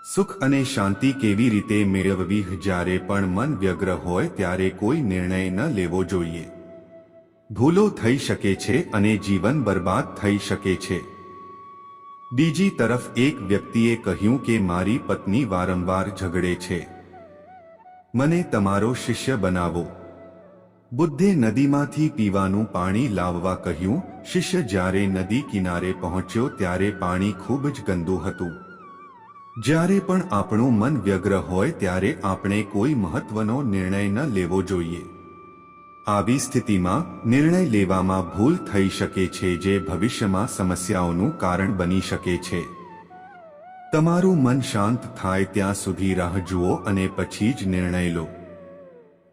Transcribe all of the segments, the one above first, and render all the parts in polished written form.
સુખ અને શાંતિ કેવી રીતે મેળવવી? જ્યારે પણ મન વ્યગ્ર હોય ત્યારે કોઈ નિર્ણય ન લેવો જોઈએ. ભૂલો થઈ શકે છે અને જીવન બરબાદ થઈ શકે છે. બીજી તરફ એક વ્યક્તિએ કહ્યું કે મારી પત્ની વારંવાર ઝઘડે છે, મને તમારો શિષ્ય બનાવો. બુદ્ધે નદીમાંથી પીવાનું પાણી લાવવા કહ્યું. શિષ્ય જ્યારે નદી કિનારે પહોંચ્યો ત્યારે પાણી ખૂબ જ ગંદુ હતું. જ્યારે પણ આપણું મન વ્યગ્ર હોય ત્યારે આપણે કોઈ મહત્વનો નિર્ણય ન લેવો જોઈએ. આવી સ્થિતિમાં નિર્ણય લેવામાં ભૂલ થઈ શકે છે જે ભવિષ્યમાં સમસ્યાઓનું કારણ બની શકે છે. તમારું મન શાંત થાય ત્યાં સુધી રાહ જુઓ અને પછી જ નિર્ણય લો.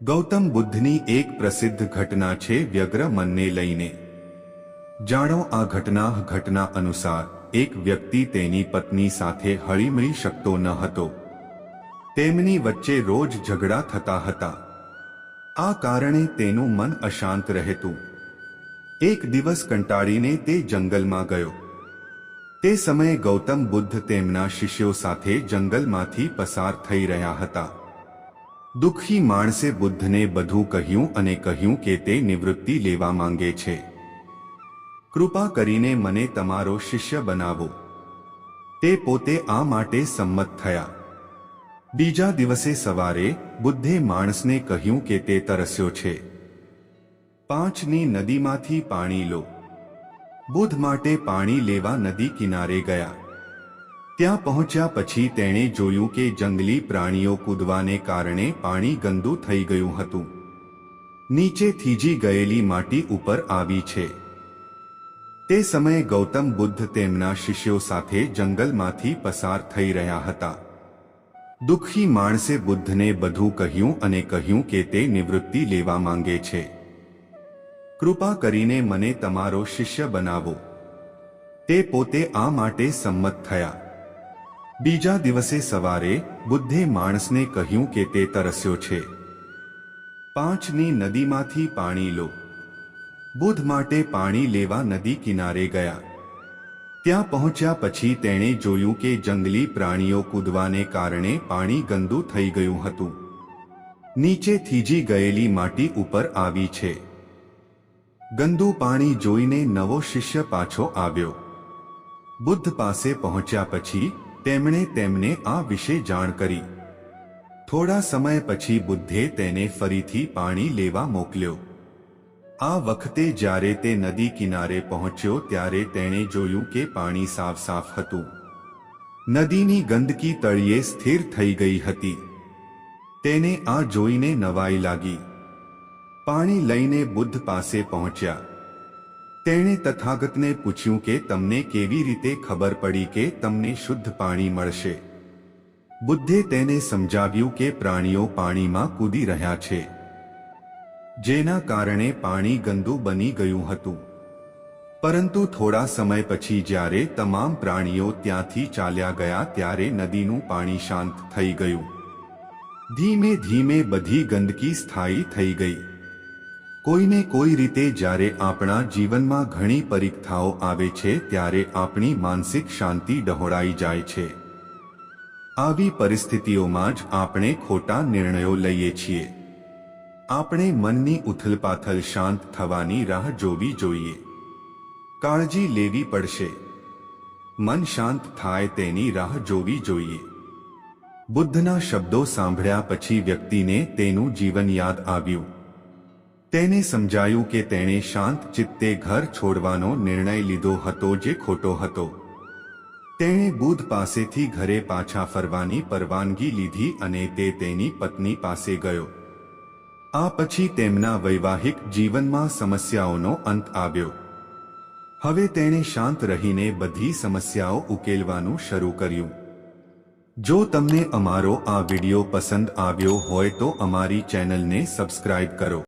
ગૌતમ બુદ્ધની એક પ્રસિદ્ધ ઘટના છે વ્યગ્ર મનને લઈને. જાણો આ ઘટના અનુસાર એક વ્યક્તિ તેની પત્ની સાથે હળીમળી શકતો ન હતો. તેમની વચ્ચે રોજ ઝઘડા થતા હતા. આ કારણે તેનું મન અશાંત રહેતું. એક દિવસ કંટાળીને તે જંગલમાં ગયો. તે સમયે ગૌતમ બુદ્ધ તેમના શિષ્યો સાથે જંગલમાંથી પસાર થઈ રહ્યા હતા. દુઃખી માણસે બુદ્ધને બધું કહ્યું અને કહ્યું કે તે નિવૃત્તિ લેવા માંગે છે. કૃપા કરીને મને તમારો શિષ્ય બનાવો. તે પોતે આ માટે સંમત થયા. બીજા દિવસે સવારે બુદ્ધે માણસને કહ્યું કે તે તરસ્યો છે. 5ની નદીમાંથી પાણી લો. બુદ્ધ માટે પાણી લેવા નદી કિનારે ગયા. ત્યાં પહોંચ્યા પછી તેણે જોયું કે જંગલી પ્રાણીઓ કૂદવાને કારણે પાણી ગંદુ થઈ ગયું હતું. નીચે થીજી ગયેલી માટી ઉપર આવી છે. તે સમયે ગૌતમ બુદ્ધ તેમના શિષ્યો સાથે જંગલમાંથી પસાર થઈ રહ્યા હતા. દુઃખી માણસે બુદ્ધને બધું કહ્યું અને કહ્યું કે તે નિવૃત્તિ લેવા માંગે છે. કૃપા કરીને મને તમારો શિષ્ય બનાવો. તે પોતે આ માટે સંમત થયા. બીજા દિવસે સવારે બુદ્ધે માણસને કહ્યું કે તે તરસ્યો છે. 5ની નદીમાંથી પાણી લો. બુદ્ધ માટે પાણી લેવા નદી કિનારે ગયા. ત્યાં પહોંચ્યા પછી તેણે જોયું કે જંગલી પ્રાણીઓ કૂદવાને કારણે પાણી ગંદુ થઈ ગયું હતું. નીચે થીજી ગયેલી માટી ઉપર આવી છે. ગંદુ પાણી જોઈને નવો શિષ્ય પાછો આવ્યો. બુદ્ધ પાસે પહોંચ્યા પછી તેમણે તેમને આ વિશે જાણ કરી. થોડા સમય પછી બુદ્ધે તેને ફરીથી પાણી લેવા મોકલ્યો. આ વખતે જ્યારે તે નદી કિનારે પહોંચ્યો ત્યારે તેણે જોયું કે પાણી સાફ હતું. નદીની ગંદકી તળિયે સ્થિર થઈ ગઈ હતી. તેને આ જોઈને નવાઈ લાગી. પાણી લઈને બુદ્ધ પાસે પહોંચ્યા. તેણે તથાગતને પૂછ્યું કે તમને કેવી રીતે ખબર પડી કે તમને શુદ્ધ પાણી મળશે? બુદ્ધે તેને સમજાવ્યું કે પ્રાણીઓ પાણીમાં કૂદી રહ્યા છે, જેના કારણે પાણી ગંદુ બની ગયું હતું. પરંતુ થોડા સમય પછી જ્યારે તમામ પ્રાણીઓ ત્યાંથી ચાલ્યા ગયા ત્યારે નદીનું પાણી શાંત થઈ ગયું. ધીમે ધીમે બધી ગંદકી સ્થાયી થઈ ગઈ. કોઈને કોઈ રીતે જ્યારે આપણા જીવનમાં ઘણી પરીક્ષાઓ આવે છે ત્યારે આપણી માનસિક શાંતિ ડહોળાઈ જાય છે. આવી પરિસ્થિતિઓમાં જ આપણે ખોટા નિર્ણયો લઈએ છીએ. આપણે મનની ઉથલપાથલ શાંત થવાની રાહ જોવી જોઈએ. કાળજી લેવી પડશે. મન શાંત થાય તેની રાહ જોવી જોઈએ. બુદ્ધના શબ્દો સાંભળ્યા પછી વ્યક્તિને તેનું જીવન યાદ આવ્યું. તેને સમજાયું કે તેણે શાંત ચિત્તે ઘર છોડવાનો નિર્ણય લીધો હતો જે ખોટો હતો. તેણે બુદ્ધ પાસેથી ઘરે પાછા ફરવાની પરવાનગી લીધી અને તે તેની પત્ની પાસે ગયો. આ પછી તેમના વૈવાહિક જીવનમાં સમસ્યાઓનો અંત આવ્યો. હવે તેણે શાંત રહીને બધી સમસ્યાઓ ઉકેલવાનું શરૂ કર્યું. જો તમને અમારો આ વિડિયો પસંદ આવ્યો હોય તો અમારી ચેનલને સબસ્ક્રાઇબ કરો.